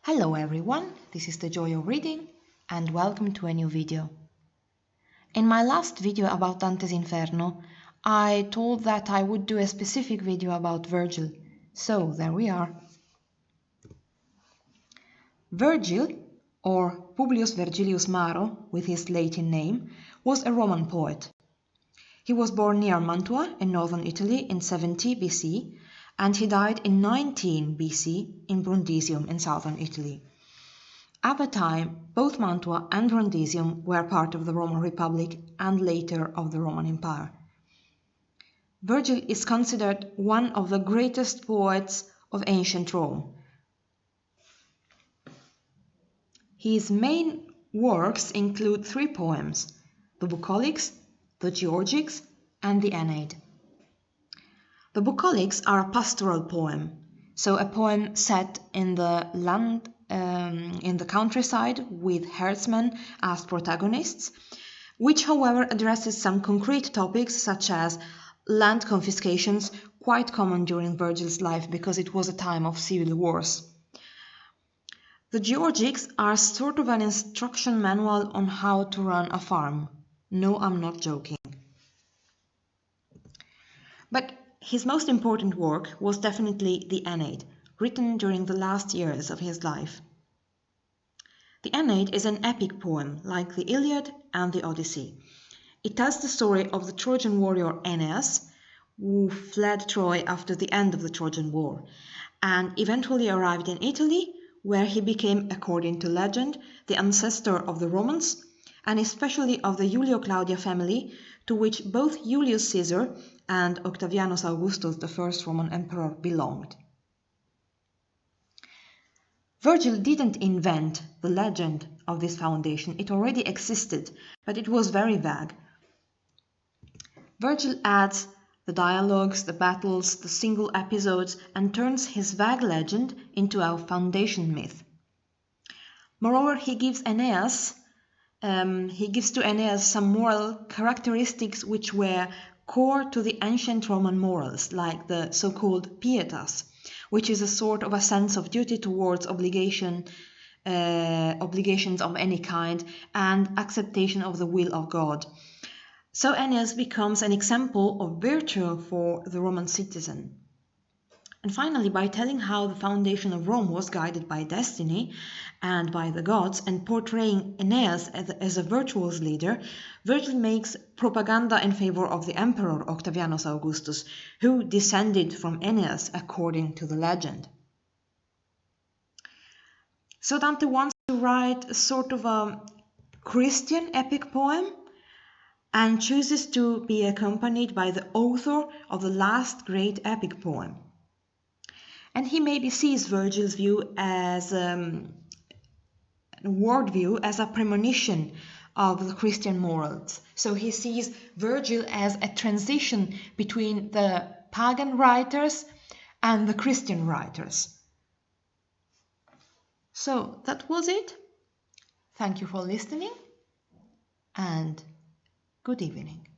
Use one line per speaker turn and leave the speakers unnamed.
Hello everyone, this is the Joy of Reading and welcome to a new video. In my last video about Dante's Inferno, I told that I would do a specific video about Virgil, so there we are. Virgil, or Publius Vergilius Maro with his Latin name, was a Roman poet. He was born near Mantua in northern Italy in 70 BC and he died in 19 BC in Brundisium in southern Italy. At the time, both Mantua and Brundisium were part of the Roman Republic and later of the Roman Empire. Virgil is considered one of the greatest poets of ancient Rome. His main works include three poems: the Bucolics, the Georgics, and the Aeneid. The Bucolics are a pastoral poem, so a poem set in the land, in the countryside with herdsmen as protagonists, which however addresses some concrete topics such as land confiscations, quite common during Virgil's life because it was a time of civil wars. The Georgics are sort of an instruction manual on how to run a farm. No, I'm not joking. But his most important work was definitely the Aeneid, written during the last years of his life. The Aeneid is an epic poem, like the Iliad and the Odyssey. It tells the story of the Trojan warrior Aeneas, who fled Troy after the end of the Trojan War, and eventually arrived in Italy, where he became, according to legend, the ancestor of the Romans, and especially of the Julio-Claudia family, to which both Julius Caesar and Octavianus Augustus, the first Roman emperor, belonged. Virgil didn't invent the legend of this foundation, it already existed, but it was very vague. Virgil adds the dialogues, the battles, the single episodes, and turns his vague legend into a foundation myth. Moreover, he gives to Aeneas some moral characteristics which were core to the ancient Roman morals, like the so-called pietas, which is a sort of a sense of duty towards obligations of any kind, and acceptation of the will of God. So Aeneas becomes an example of virtue for the Roman citizen. And finally, by telling how the foundation of Rome was guided by destiny and by the gods, and portraying Aeneas as a virtuous leader, Virgil makes propaganda in favor of the emperor Octavianus Augustus, who descended from Aeneas according to the legend. So Dante wants to write a sort of a Christian epic poem and chooses to be accompanied by the author of the last great epic poem. And he maybe sees Virgil's view as worldview as a premonition of the Christian morals. So he sees Virgil as a transition between the pagan writers and the Christian writers. So that was it. Thank you for listening and good evening.